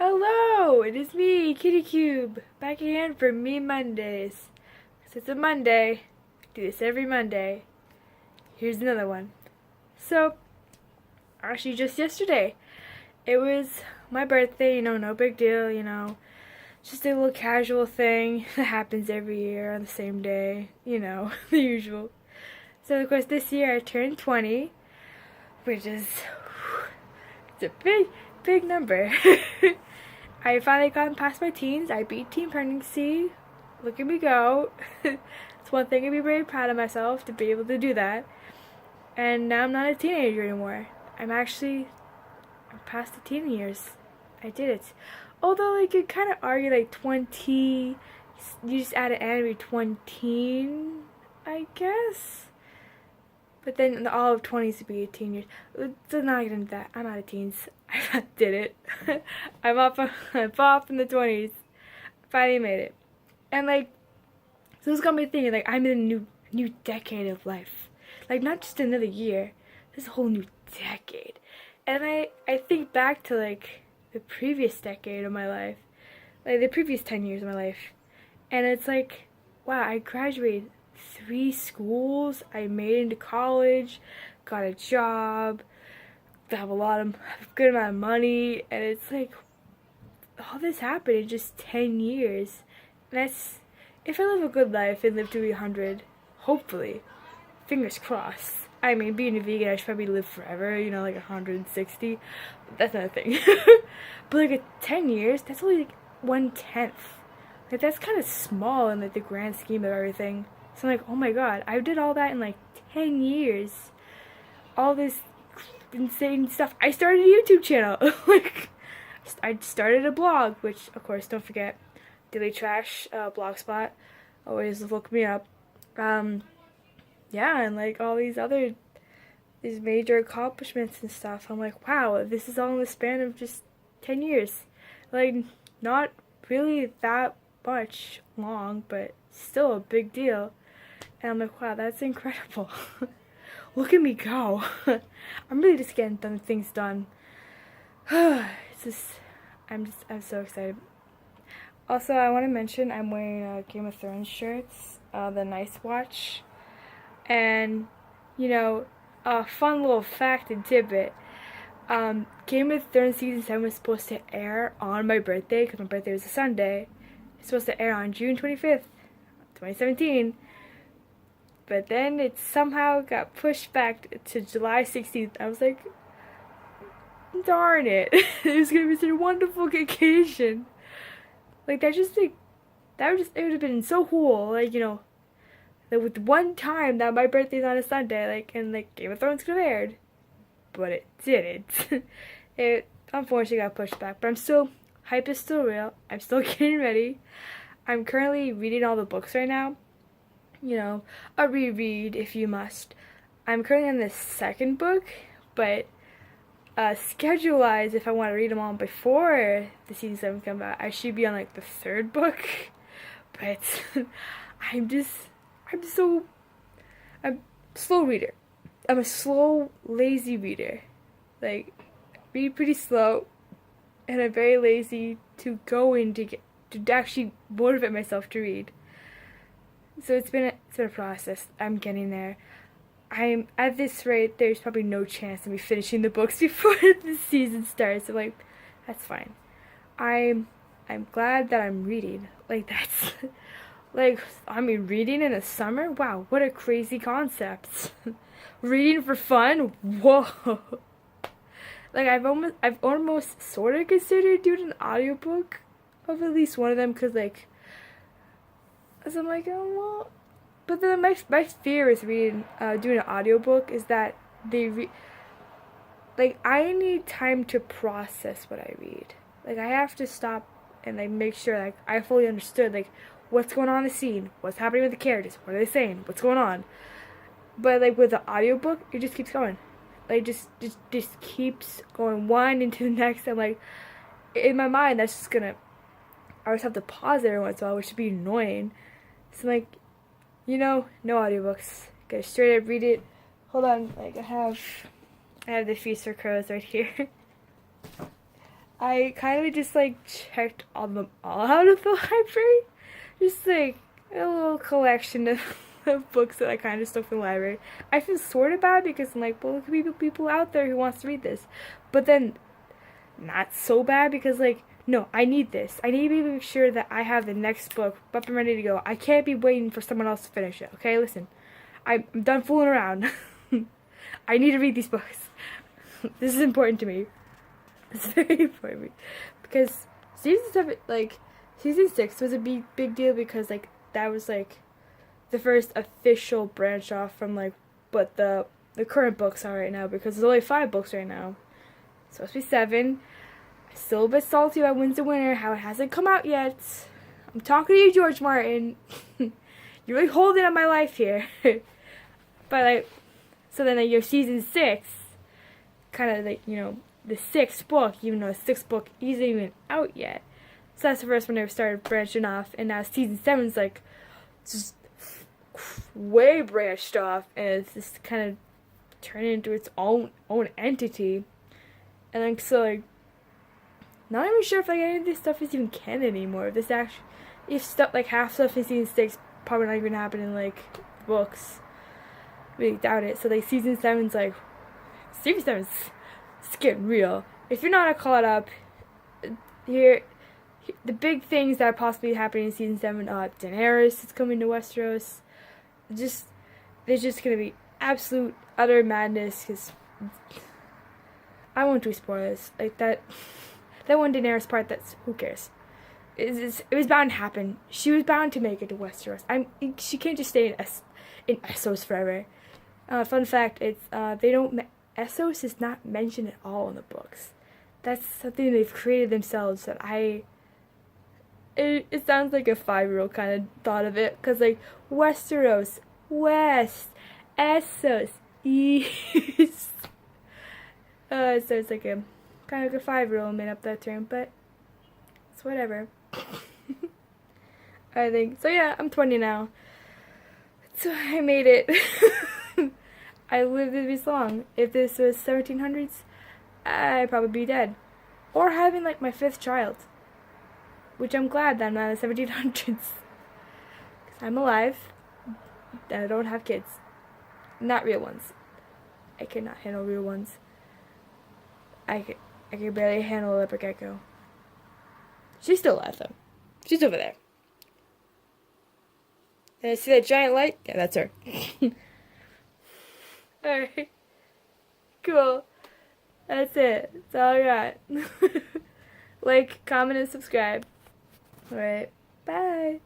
Hello, it is me, KittyCube, back again for Me Mondays. Because it's a Monday, I do this every Monday. Here's another one. So, actually just yesterday, it was my birthday, no big deal, just a little casual thing that happens every year on the same day, the usual. So, of course, this year I turned 20, which is, it's a big number. I finally gotten past my teens. I beat teen pregnancy. Look at me go. It's one thing I'd be very proud of myself to be able to do that. And now I'm not a teenager anymore. I'm past the teen years. I did it. Although, you could kind of argue, 20, you just add an anniversary 20, I guess. But then all of 20s would be 18 years. Let's not get into that. I'm out of teens. I did it. I'm off in the 20s. Finally made it. And so this got me thinking, I'm in a new decade of life. Not just another year. This is a whole new decade. And I think back to the previous decade of my life. The previous 10 years of my life. And it's wow, I graduated 3 schools, I made it into college, got a job, have a good amount of money, and it's all this happened in just 10 years. And if I live a good life and live to be 100, hopefully, fingers crossed. I mean, being a vegan, I should probably live forever, 160, but that's another thing. But at 10 years, that's only 1/10. That's kind of small in the grand scheme of everything. So I'm oh my god, I did all that in 10 years. All this insane stuff. I started a YouTube channel. I started a blog, which, of course, don't forget, Daily Trash, Blogspot. Always look me up. Yeah, and all these major accomplishments and stuff. I'm wow, this is all in the span of just 10 years. Not really that much long, but still a big deal. And I'm wow, that's incredible. Look at me go. I'm really just getting things done. I'm so excited. Also, I want to mention I'm wearing a Game of Thrones shirts, the Nice Watch. And, a fun little fact and tidbit. Game of Thrones Season 7 was supposed to air on my birthday, because my birthday was a Sunday. It's supposed to air on June 25th, 2017. But then it somehow got pushed back to July 16th. I was darn it. It was going to be such a wonderful occasion. It would have been so cool. With one time that my birthday's on a Sunday, and Game of Thrones could have aired. But it didn't. It unfortunately got pushed back. But hype is still real. I'm still getting ready. I'm currently reading all the books right now. A reread if you must. I'm currently on the 2nd book, but schedule-wise, if I want to read them all before the season 7 comes out, I should be on the 3rd book. But I'm a slow reader. I'm a slow, lazy reader. Read pretty slow, and I'm very lazy to go in to actually motivate myself to read. So it's been a process. I'm getting there. I'm at this rate. There's probably no chance of me finishing the books before the season starts. So that's fine. I'm glad that I'm reading. That's reading in the summer. Wow, what a crazy concept. Reading for fun. Whoa. I've almost sort of considered doing an audiobook of at least one of them, because so I'm oh well, but then my fear with doing an audiobook is that I need time to process what I read. I have to stop and make sure I fully understood what's going on in the scene, what's happening with the characters, what are they saying, what's going on. But with the audiobook, it just keeps going. Just keeps going one into the next. I'm in my mind, that's just gonna, I always have to pause every once in a while, which would be annoying. So no audiobooks. Gotta straight up read it. Hold on, I have the Feast for Crows right here. I kind of just like checked all them all out of the library. Just like a little collection of books that I kind of stuck in the library. I feel sort of bad because I'm like, well, there could be people out there who wants to read this. But then not so bad because like, no, I need this. I need to be make sure that I have the next book up and ready to go. I can't be waiting for someone else to finish it. Okay, listen. I'm done fooling around. I need to read these books. This is important to me. It's very important to me. Because season 6 was a big deal because like that was like the first official branch off from like what the current books are right now, because there's only 5 books right now. It's supposed to be 7. I'm still a bit salty about Wins the Winner, how it hasn't come out yet. I'm talking to you, George Martin. You're really holding up my life here. But like, so then like, your season 6, kind of like, you know, the 6th book, even though the 6th book isn't even out yet. So that's the first one they started branching off, and now season 7's like just way branched off, and it's just kind of turning into its own entity. And like, so like, not even sure if like any of this stuff is even canon anymore. If this actually, if stuff like half stuff in season 6 probably not even happening in like books. Really doubt it. So like season 7's like, season 7's it's getting real. If you're not caught up, here the big things that are possibly happening in season 7. Daenerys is coming to Westeros. There's just gonna be absolute utter madness, because I won't do spoilers like that. That one Daenerys part, that's, who cares? It was bound to happen. She was bound to make it to Westeros. She can't just stay in Essos forever. Fun fact, it's Essos is not mentioned at all in the books. That's something they've created themselves that it sounds like a 5-year-old kind of thought of it, because like Westeros, West, Essos, East. So it's like a kind of like a 5-year-old made up that term, but it's whatever. I think so. Yeah, I'm 20 now, so I made it. I lived this long. If this was 1700s, I'd probably be dead, or having like my 5th child, which I'm glad that I'm not in the 1700s, because I'm alive and I don't have kids, not real ones. I cannot handle real ones. I can barely handle a leopard gecko. She's still alive though. She's over there. And I see that giant light? Yeah, that's her. Alright. Cool. That's it. That's all I got. Like, comment, and subscribe. Alright. Bye.